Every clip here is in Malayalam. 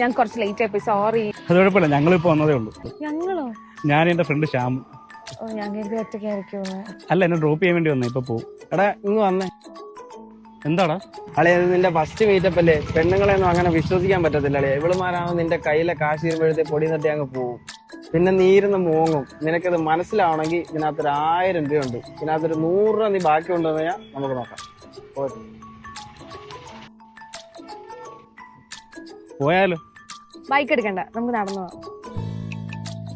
ഞാൻ കുറച്ച് ലേറ്റ് ആയിപ്പോയി, സോറി. അത് കുഴപ്പമില്ല, ഞങ്ങളിപ്പോ വന്നതേ ഉള്ളൂ. ഞങ്ങളോ? ഞാൻ എന്റെ ഫ്രണ്ട് ശ്യാം. ഓ, ഞാൻ കരുതി ഒറ്റയ്ക്കായിരിക്കും. അല്ല, എന്നെ ഡ്രോപ്പ് ചെയ്യാൻ വേണ്ടി വന്നേ. ഇപ്പൊ പോവും. എടാ ഇങ്ങ് വന്നേ. എന്താടാ അളിയ, ഇത് നിന്റെ ഫസ്റ്റ് മീറ്റപ്പ് അല്ലേ? പെണ്ണുങ്ങളെയൊന്നും അങ്ങനെ വിശ്വസിക്കാൻ പറ്റത്തില്ല അളിയ. ഇവളുമാരാണ് നിന്റെ കയ്യിലെ കാശ് തീരുമ്പോഴത്തെ പൊടി തട്ടി അങ്ങ് പോവും. പിന്നെ നീരുന്ന് മൂങ്ങും. നിനക്കത് മനസ്സിലാവണമെങ്കിൽ ഇതിനകത്തൊരു 1000 രൂപയുണ്ട്. ഇതിനകത്തൊരു 100 രൂപ നീ ബാക്കി കൊണ്ടുവന്നു കഴിഞ്ഞാൽ നമുക്ക് നോക്കാം. പോയാലോ? ബൈക്ക് എടുക്കണ്ട, നമുക്ക് നടന്നു പോവാം.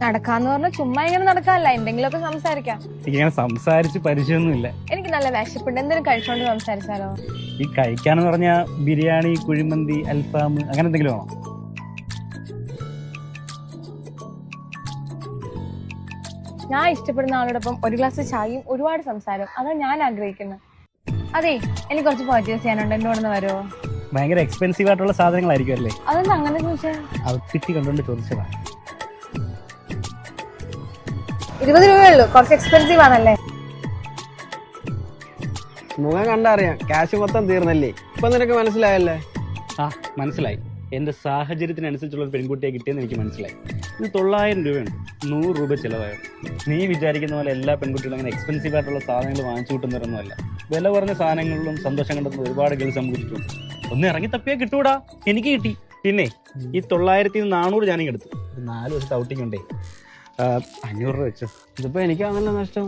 നടക്കാന്ന് പറഞ്ഞാൽ ചുമ്മാ ഇങ്ങനെ നടക്കാല്ല, എന്തെങ്കിലുമൊക്കെ സംസാരിക്കാം. ഇങ്ങനെ സംസാരിച്ച് പരിചയമൊന്നുമില്ല. എനിക്ക് നല്ല വിശപ്പുണ്ട്, എന്തെങ്കിലും കഴിച്ചോണ്ട് സംസാരിച്ചാലോ? ഈ കഴിക്കാന്ന് പറഞ്ഞാ ബിരിയാണി, കുഴിമന്തി, അൽഫാം അങ്ങനെ എന്തെങ്കിലും വേണോ? ഞാൻ ഇഷ്ടപ്പെടുന്ന ആളോടൊപ്പം ഒരു ഗ്ലാസ് ചായയും ഒരുപാട് സംസാരം, അതാണ് ഞാൻ ആഗ്രഹിക്കുന്നത്. അതെ, എനിക്ക് കുറച്ച് പർച്ചേസ് ചെയ്യാനുണ്ട്, എന്റെ കൂടെ വരുമോ? ഭയങ്കര എക്സ്പെൻസീവ് ആയിട്ടുള്ള സാധനങ്ങളായിരിക്കും അല്ലേ? അതെന്താ അങ്ങനെ ചോദിച്ചാൽ? ഔട്ട്ഫിറ്റ് കണ്ടുകൊണ്ട് ചോദിച്ചതാ. 20 രൂപയുള്ളൂ, കുറച്ച് എക്സ്പെൻസീവ് ആണല്ലേ? മുഖം കണ്ടറിയാം, ക്യാഷ് മൊത്തം തീർന്നല്ലേ? ഇപ്പൊ നിനക്ക് മനസ്സിലായല്ലേ? ആ, മനസ്സിലായി. എന്റെ സാഹചര്യത്തിനനുസരിച്ചുള്ള ഒരു പെൺകുട്ടിയെ കിട്ടിയെന്ന് എനിക്ക് മനസ്സിലായി. ഇത് 900 രൂപയുണ്ട്, 100 രൂപ ചിലവായോ? നീ വിചാരിക്കുന്ന പോലെ എല്ലാ പെൺകുട്ടികളും അങ്ങനെ എക്സ്പെൻസീവ് ആയിട്ടുള്ള സാധനങ്ങൾ വാങ്ങിച്ചു കൂട്ടുന്നവരൊന്നുമല്ല. വില കുറഞ്ഞ സാധനങ്ങളിലും സന്തോഷം കണ്ടെത്തുന്ന ഒരുപാട് ഗേൾസ് നമുക്ക് കിട്ടും. ഒന്ന് ഇറങ്ങി തപ്പിയാ കിട്ടൂടാ. എനിക്ക് കിട്ടി. പിന്നെ ഈ 900 ഞാനിങ്ങ് എടുത്തു. 4 ദിവസത്തെ ഔട്ടിങ് ഉണ്ടേ. 500 രൂപ വെച്ചു. ഇതിപ്പോ എനിക്കാണല്ലോ നഷ്ടം.